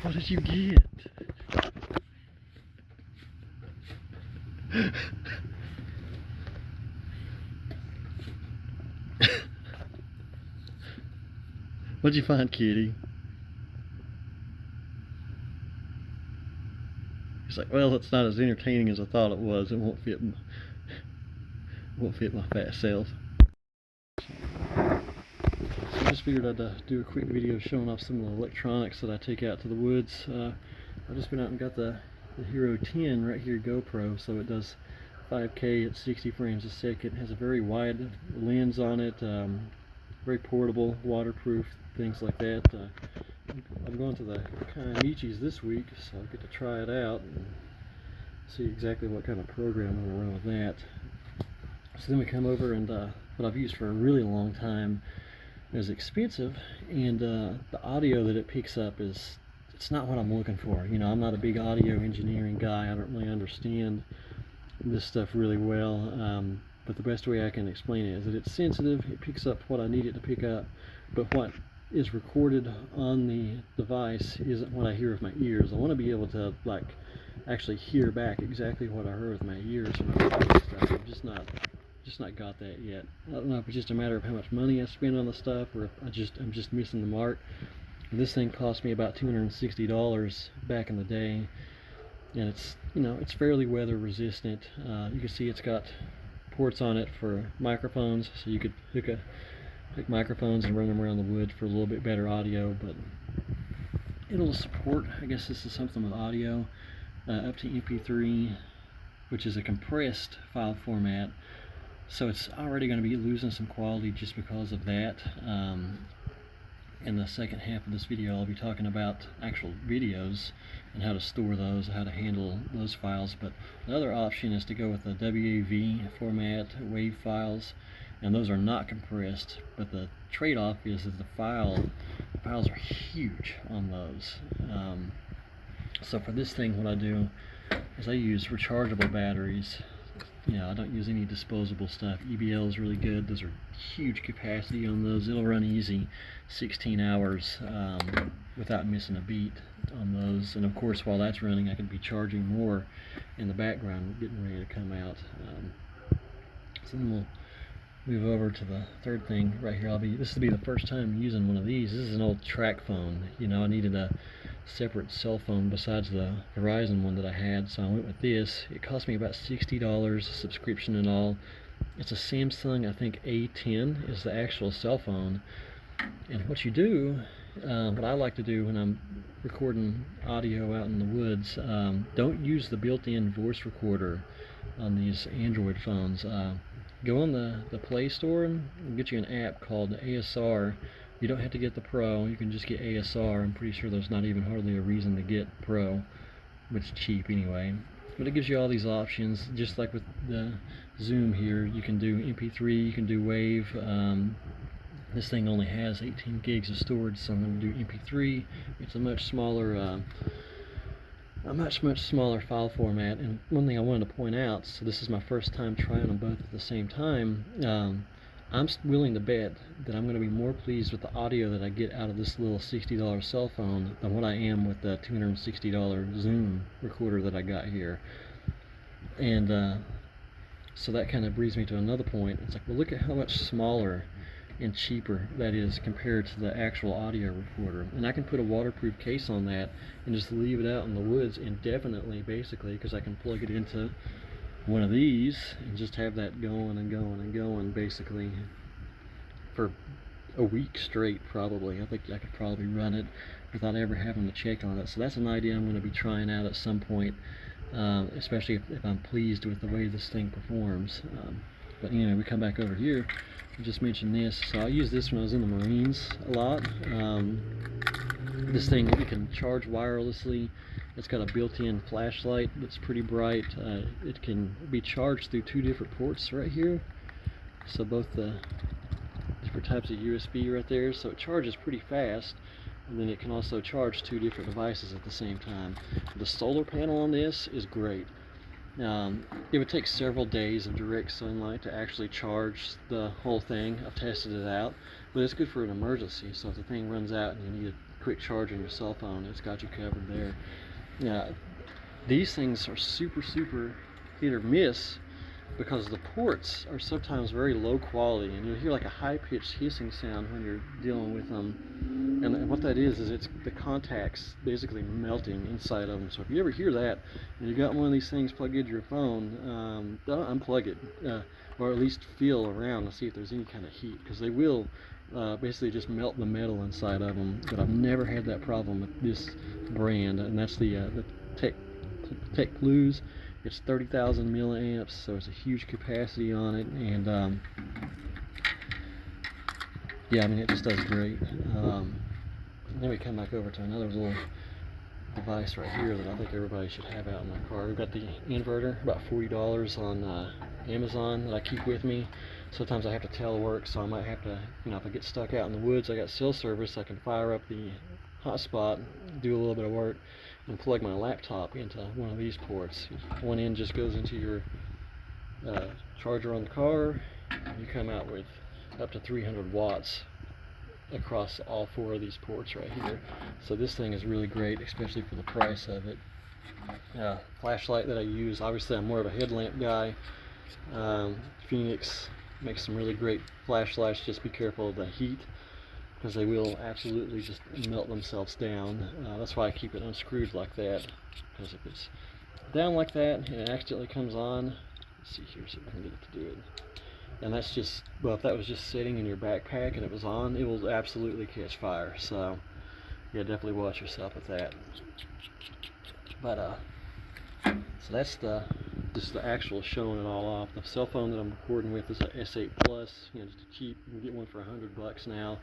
What did you get? What'd you find, kitty? He's like, well, it's not as entertaining as I thought it was. It won't fit my fat self. So I just figured I'd do a quick video showing off some of the electronics that I take out to the woods. I've just been out and got the Hero 10 right here GoPro, so it does 5K at 60 frames a second. It has a very wide lens on it, very portable, waterproof, things like that. I'm going to the Kaimichis this week, so I get to try it out and see exactly what kind of program I'm going to run with that. So then we come over, and what I've used for a really long time is expensive, and the audio that it picks up it's not what I'm looking for. You know, I'm not a big audio engineering guy. I don't really understand this stuff really well, but the best way I can explain it is that it's sensitive. It picks up what I need it to pick up, but what is recorded on the device isn't what I hear with my ears. I want to be able to like actually hear back exactly what I heard with my ears when I'm watching stuff. I'm just not got that yet. I don't know if it's just a matter of how much money I spend on the stuff, or if I'm just missing the mark. This thing cost me about $260 back in the day, and it's, you know, it's fairly weather resistant. You can see it's got ports on it for microphones, so you could hook microphones and run them around the woods for a little bit better audio. But it'll support, I guess this is something with audio, up to MP3, which is a compressed file format, so it's already going to be losing some quality just because of that. In the second half of this video, I'll be talking about actual videos and how to store those, how to handle those files. But the other option is to go with the WAV format, WAV files, and those are not compressed, but the trade-off is that the files are huge on those. So for this thing, what I do is I use rechargeable batteries. You know, I don't use any disposable stuff. EBL is really good. Those are huge capacity on those. It'll run easy 16 hours without missing a beat on those. And of course, while that's running, I can be charging more in the background, getting ready to come out. So then we'll move over to the third thing right here. This will be the first time using one of these. This is an old track phone. You know, I needed a separate cell phone besides the Verizon one that I had, so I went with this. It cost me about $60, subscription and all. It's a Samsung, I think A10 is the actual cell phone. And what you do, what I like to do when I'm recording audio out in the woods, don't use the built-in voice recorder on these Android phones. Go on the Play Store and get you an app called ASR. You don't have to get the Pro, you can just get ASR. I'm pretty sure there's not even hardly a reason to get Pro, but it's cheap anyway. But it gives you all these options, just like with the Zoom here. You can do MP3, you can do WAV. This thing only has 18 gigs of storage, so I'm going to do MP3. It's a much smaller file format. And one thing I wanted to point out, so this is my first time trying them both at the same time, I'm willing to bet that I'm going to be more pleased with the audio that I get out of this little $60 cell phone than what I am with the $260 Zoom recorder that I got here. And so that kind of brings me to another point. It's like, well, look at how much smaller and cheaper that is compared to the actual audio recorder. And I can put a waterproof case on that and just leave it out in the woods indefinitely, basically, because I can plug it into one of these and just have that going and going and going basically for a week straight. Probably I think I could probably run it without ever having to check on it. So that's an idea I'm going to be trying out at some point, especially if I'm pleased with the way this thing performs. But anyway, we come back over here. I just mentioned this, so I used this when I was in the Marines a lot. This thing, you can charge wirelessly. It's got a built-in flashlight that's pretty bright. It can be charged through two different ports right here. So both the different types of USB right there. So it charges pretty fast. And then it can also charge two different devices at the same time. The solar panel on this is great. It would take several days of direct sunlight to actually charge the whole thing. I've tested it out. but it's good for an emergency. So if the thing runs out and you need a quick charge on your cell phone, it's got you covered there. Yeah, these things are super hit or miss because the ports are sometimes very low quality, and you'll hear like a high-pitched hissing sound when you're dealing with them. And what that is it's the contacts basically melting inside of them. So if you ever hear that and you got one of these things plugged into your phone, don't unplug it, or at least feel around and see if there's any kind of heat, because they will basically just melt the metal inside of them. But I've never had that problem with this brand, and that's the Tech Blues. It's 30,000 milliamps, so it's a huge capacity on it, and yeah, I mean, it just does great. Then we come back over to another little device right here that I think everybody should have out in their car. We've got the inverter, about $40 on Amazon, that I keep with me. Sometimes I have to telework, so I might have to, if I get stuck out in the woods, I got cell service, I can fire up the hotspot, do a little bit of work, and plug my laptop into one of these ports. One end just goes into your charger on the car, and you come out with up to 300 watts across all 4 of these ports right here. So this thing is really great, especially for the price of it. Flashlight that I use, obviously I'm more of a headlamp guy. Phoenix makes some really great flashlights. Just be careful of the heat, because they will absolutely just melt themselves down. That's why I keep it unscrewed like that, because if it's down like that and it accidentally comes on, let's see here, see if I can get it to do it. And that's just, well, if that was just sitting in your backpack and it was on, it will absolutely catch fire. So yeah, definitely watch yourself with that. But so that's just the actual showing it all off. The cell phone that I'm recording with is a S8 Plus, just cheap. You can get one for $100 now.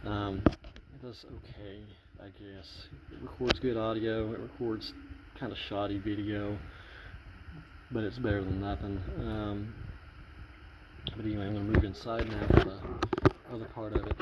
It does okay, I guess. It records good audio. It records kind of shoddy video, but it's better than nothing. But anyway, I'm going to move inside now for the other part of it.